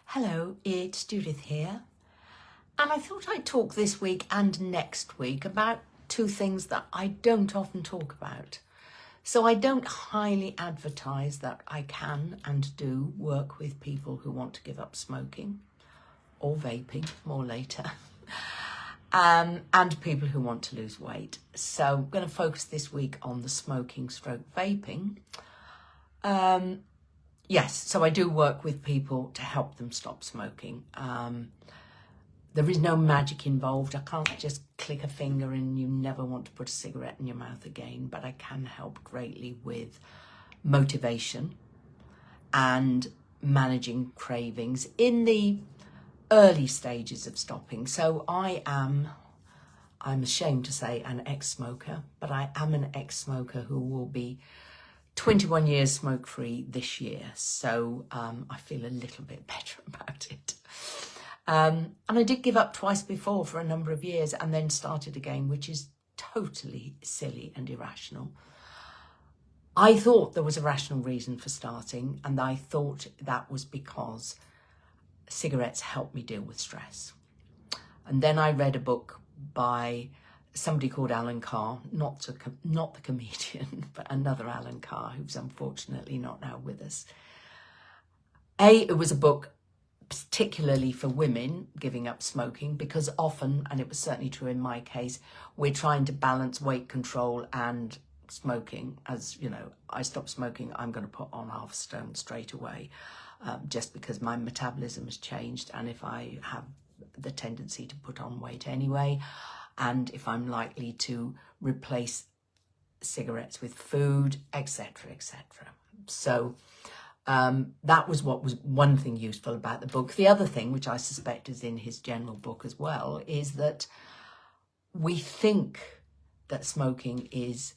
Hello, it's Judith here, and I thought I'd talk this week and next week about two things that I don't often talk about. So I don't highly advertise that I can and do work with people who want to give up smoking or vaping, more later, and people who want to lose weight. So I'm going to focus this week on the smoking stroke vaping. Yes, so I do work with people to help them stop smoking. There is no magic involved. I can't just click a finger and you never want to put a cigarette in your mouth again, but I can help greatly with motivation and managing cravings in the early stages of stopping. So I'm ashamed to say, an ex-smoker, but I am an ex-smoker who will be 21 years smoke-free this year, so I feel a little bit better about it. And I did give up twice before for a number of years and then started again, which is totally silly and irrational. I thought there was a rational reason for starting, and I thought that was because cigarettes helped me deal with stress. And then I read a book by somebody called Alan Carr, not the comedian, but another Alan Carr, who's unfortunately not now with us. It was a book particularly for women giving up smoking, because often, and it was certainly true in my case, we're trying to balance weight control and smoking. As you know, I stopped smoking, I'm going to put on half a stone straight away, just because my metabolism has changed, and if I have the tendency to put on weight anyway, and if I'm likely to replace cigarettes with food, etc., etc. So that was what was one thing useful about the book. The other thing, which I suspect is in his general book as well, is that we think that smoking is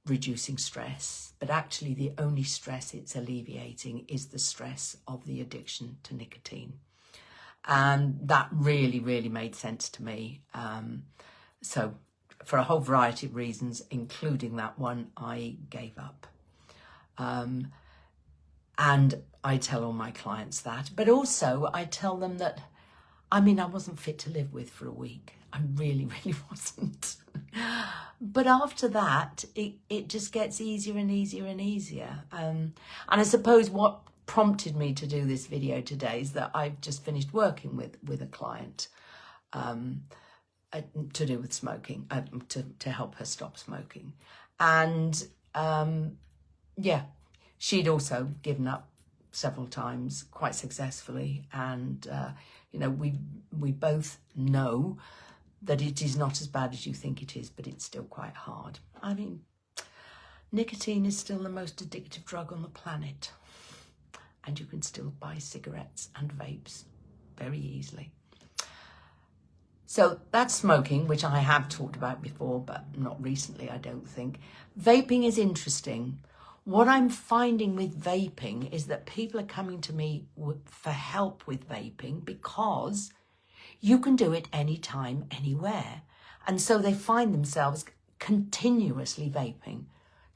reducing stress, but actually the only stress it's alleviating is the stress of the addiction to nicotine. And that really, really made sense to me. So for a whole variety of reasons, including that one, I gave up. And I tell all my clients that, but also I tell them that, I wasn't fit to live with for a week. I really, really wasn't. But after that, it just gets easier and easier and easier. And I suppose what prompted me to do this video today is that I've just finished working with a client to do with smoking, to help her stop smoking. And she'd also given up several times quite successfully. And, we both know that it is not as bad as you think it is, but it's still quite hard. Nicotine is still the most addictive drug on the planet. And you can still buy cigarettes and vapes very easily. So that's smoking, which I have talked about before, but not recently, I don't think. Vaping is interesting. What I'm finding with vaping is that people are coming to me for help with vaping because you can do it anytime, anywhere. And so they find themselves continuously vaping,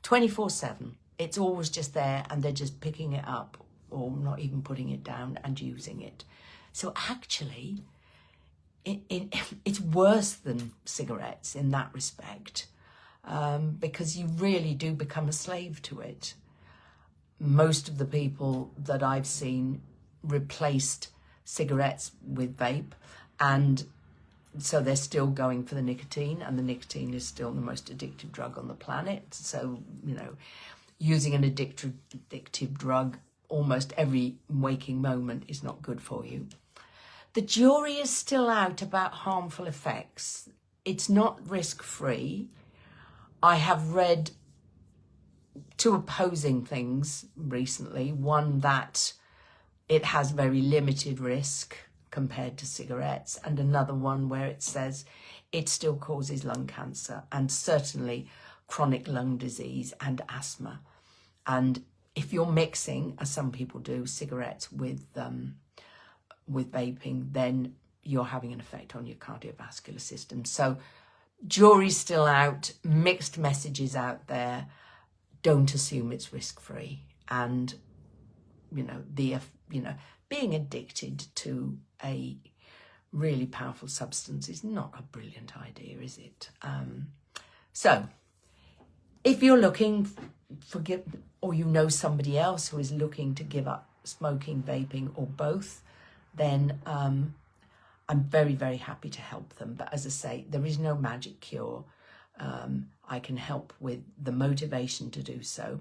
24/7. It's always just there and they're just picking it up or not even putting it down and using it. So actually, it's worse than cigarettes in that respect, because you really do become a slave to it. Most of the people that I've seen replaced cigarettes with vape, and so they're still going for the nicotine, and the nicotine is still the most addictive drug on the planet. So, using an addictive drug almost every waking moment is not good for you. The jury is still out about harmful effects. It's not risk-free. I have read two opposing things recently. One, that it has very limited risk compared to cigarettes, and another one where it says it still causes lung cancer and certainly chronic lung disease and asthma. And if you're mixing, as some people do, cigarettes with vaping, then you're having an effect on your cardiovascular system. So jury's still out, mixed messages out there. Don't assume it's risk-free. And being addicted to a really powerful substance is not a brilliant idea, is it? So if you're looking for or you know somebody else who is looking to give up smoking, vaping, or both, then I'm very, very happy to help them. But as I say, there is no magic cure. I can help with the motivation to do so,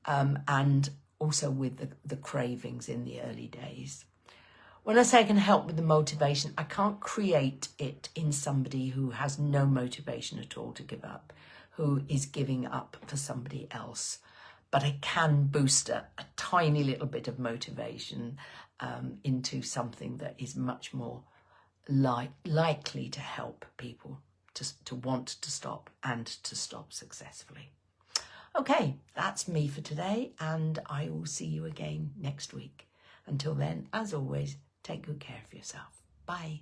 and also with the cravings in the early days. When I say I can help with the motivation, I can't create it in somebody who has no motivation at all to give up, who is giving up for somebody else. But I can boost a tiny little bit of motivation into something that is much more likely to help people to want to stop and to stop successfully. Okay, that's me for today, and I will see you again next week. Until then, as always, take good care of yourself. Bye.